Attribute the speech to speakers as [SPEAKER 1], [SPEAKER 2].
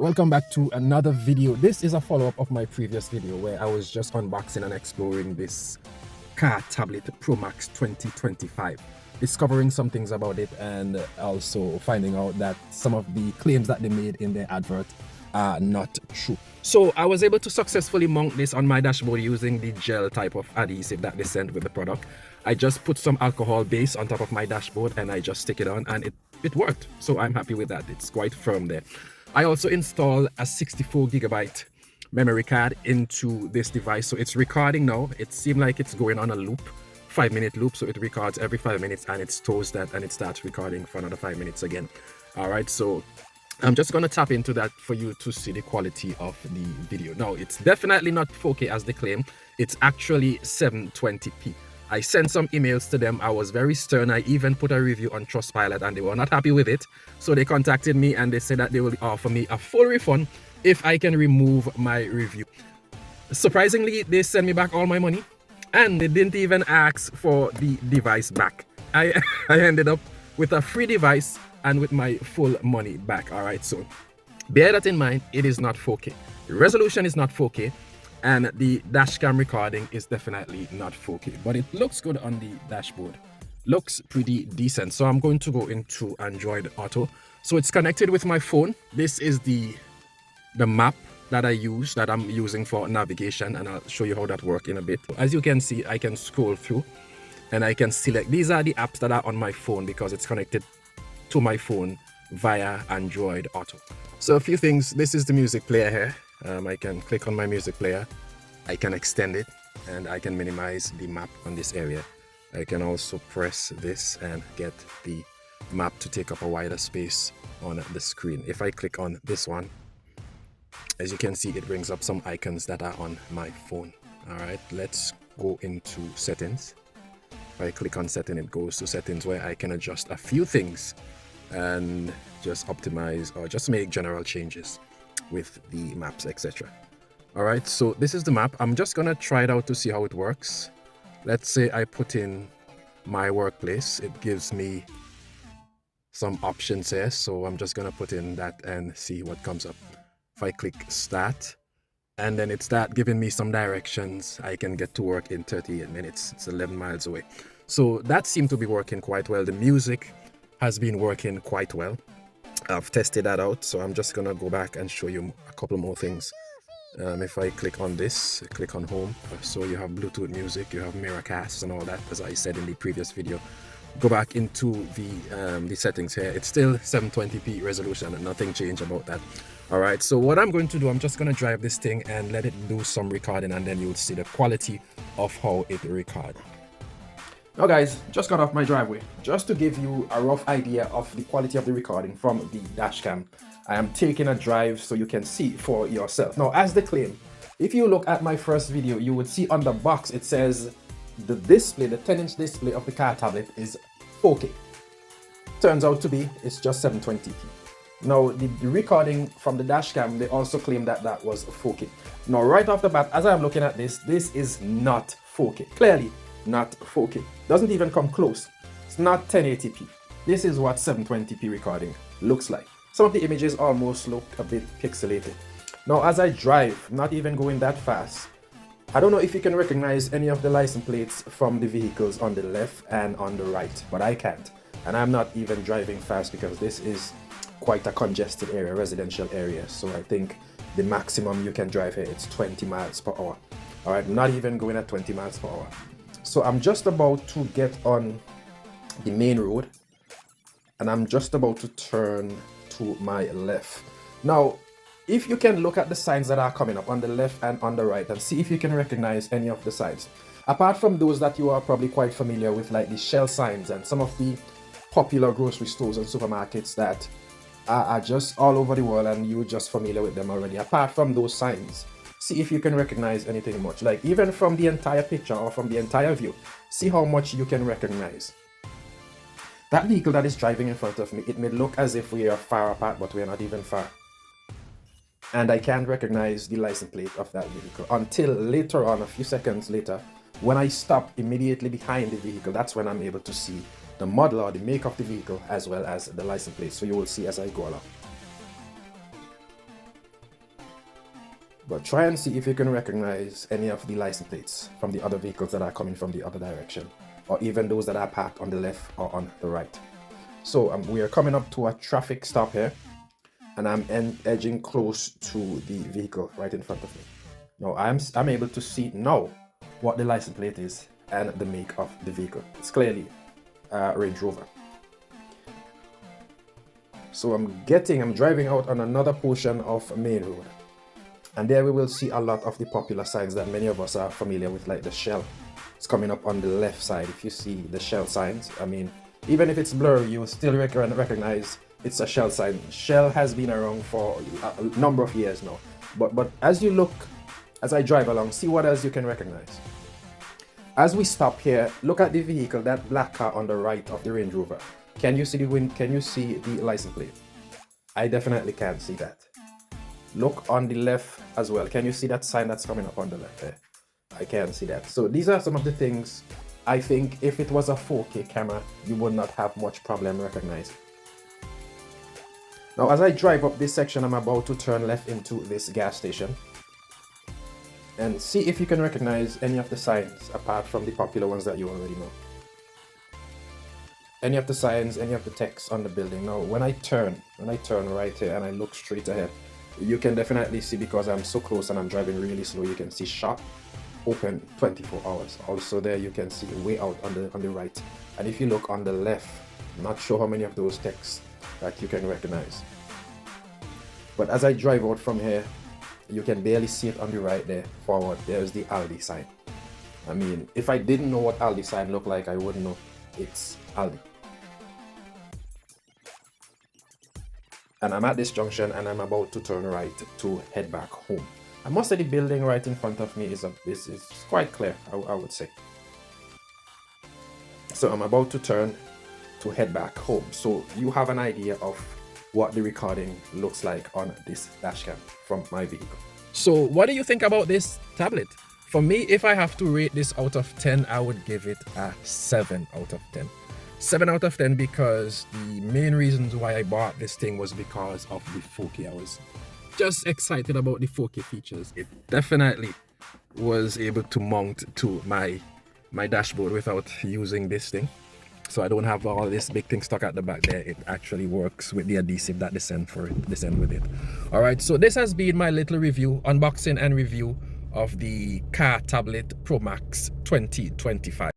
[SPEAKER 1] Welcome back to another video. This is a follow-up of my previous video where I was just unboxing and exploring this CarTablet Pro Max 2025, discovering some things about it and also finding out that some of the claims that they made in their advert are not true. So I was able to successfully mount this on my dashboard using the gel type of adhesive that they sent with the product. I just put some alcohol base on top of my dashboard and I just stick it on, and it worked. So I'm happy with that. It's quite firm there. I also installed a 64GB memory card into this device, so it's recording now. It seemed like it's going on a loop, 5-minute loop, so it records every 5 minutes and it stores that and it starts recording for another 5 minutes again. All right, so I'm just going to tap into that for you to see the quality of the video. Now, it's definitely not 4K as they claim. It's actually 720p. I sent some emails to them. I was very stern. I even put a review on Trustpilot and they were not happy with it. So they contacted me and they said that they will offer me a full refund if I can remove my review. Surprisingly, they sent me back all my money and they didn't even ask for the device back. I ended up with a free device and with my full money back. All right, so bear that in mind. It is not 4K. The resolution is not 4K. And the dash cam recording is definitely not 4K, but it looks good on the dashboard. Looks pretty decent. So I'm going to go into Android Auto. So it's connected with my phone. This is the map that I'm using for navigation, and I'll show you how that works in a bit. As you can see, I can scroll through and I can select. These are the apps that are on my phone because it's connected to my phone via Android Auto. So a few things. This is the music player here. I can click on my music player, I can extend it, and I can minimize the map on this area. I can also press this and get the map to take up a wider space on the screen. If I click on this one, as you can see, it brings up some icons that are on my phone. All right, let's go into settings. If I click on setting, it goes to settings where I can adjust a few things and just optimize or just make general changes with the maps, etc. All right, so this is the map. I'm just gonna try it out to see how it works. Let's say I put in my workplace. It gives me some options here, so I'm just gonna put in that and see what comes up. If I click start, and then it start giving me some directions. I can get to work in 38 minutes. It's 11 miles away. So that seemed to be working quite well. The music has been working quite well. I've tested that out, so I'm just gonna go back and show you a couple more things. If I click on this, click on home, so you have Bluetooth music, you have Miracast and all that, as I said in the previous video. Go back into the settings here. It's still 720p resolution and nothing changed about that. All right, so what I'm going to do, I'm just gonna drive this thing and let it do some recording, and then you'll see the quality of how it records. Now guys, just got off my driveway. Just to give you a rough idea of the quality of the recording from the dash cam, I am taking a drive so you can see for yourself. Now, as they claim, if you look at my first video, you would see on the box it says the display, the 10-inch display of the CarTablet is 4K. Turns out to be, it's just 720p. Now, the recording from the dash cam, they also claim that that was 4K. Now, right off the bat, as I'm looking at this is not 4K. Clearly not 4K. Doesn't even come close. It's not 1080p. This is what 720p recording looks like. Some of the images almost look a bit pixelated. Now, as I drive, not even going that fast, I don't know if you can recognize any of the license plates from the vehicles on the left and on the right, but I can't. And I'm not even driving fast because this is quite a congested area, residential area. So I think the maximum you can drive here is 20 miles per hour. All right, not even going at 20 miles per hour. So I'm just about to get on the main road and I'm just about to turn to my left. Now, if you can look at the signs that are coming up on the left and on the right and see if you can recognize any of the signs. Apart from those that you are probably quite familiar with, like the Shell signs and some of the popular grocery stores and supermarkets that are just all over the world and you're just familiar with them already. Apart from those signs, see if you can recognize anything much. Like even from the entire picture or from the entire view, see how much you can recognize. That vehicle that is driving in front of me, it may look as if we are far apart, but we are not even far. And I can't recognize the license plate of that vehicle until later on, a few seconds later, when I stop immediately behind the vehicle. That's when I'm able to see the model or the make of the vehicle as well as the license plate. So you will see as I go along. But try and see if you can recognize any of the license plates from the other vehicles that are coming from the other direction, or even those that are parked on the left or on the right. So we are coming up to a traffic stop here, and I'm edging close to the vehicle right in front of me. Now I'm able to see now what the license plate is and the make of the vehicle. It's clearly a Range Rover. So I'm driving out on another portion of Main Road, and there we will see a lot of the popular signs that many of us are familiar with, like the Shell. It's coming up on the left side. If you see the Shell signs, I mean, even if it's blurry, you will still recognize it's a Shell sign. Shell has been around for a number of years now. But as I drive along, see what else you can recognize. As we stop here, look at the vehicle, that black car on the right of the Range Rover. Can you see Can you see the license plate? I definitely can't see that. Look on the left as well. Can you see that sign that's coming up on the left there? I can't see that. So these are some of the things I think if it was a 4K camera, you would not have much problem recognizing. Now, as I drive up this section, I'm about to turn left into this gas station. And see if you can recognize any of the signs apart from the popular ones that you already know. Any of the signs, any of the text on the building. Now, when I turn right here and I look straight ahead, you can definitely see, because I'm so close and I'm driving really slow, you can see shop open 24 hours. Also there you can see way out on the right. And if you look on the left, I'm not sure how many of those texts that you can recognize. But as I drive out from here, you can barely see it on the right there. Forward, there's the Aldi sign. I mean, if I didn't know what Aldi sign looked like, I wouldn't know it's Aldi. And I'm at this junction and I'm about to turn right to head back home. I must say the building right in front of me is quite clear, I would say. So I'm about to turn to head back home. So you have an idea of what the recording looks like on this dashcam from my vehicle. So what do you think about this tablet? For me, if I have to rate this out of 10, I would give it a 7 out of 10. 7 out of 10 because the main reasons why I bought this thing was because of the 4K. I was just excited about the 4K features. It definitely was able to mount to my dashboard without using this thing. So I don't have all this big thing stuck at the back there. It actually works with the adhesive that they send with it. All right, so this has been my little review, unboxing and review of the CarTablet Pro Max 2025.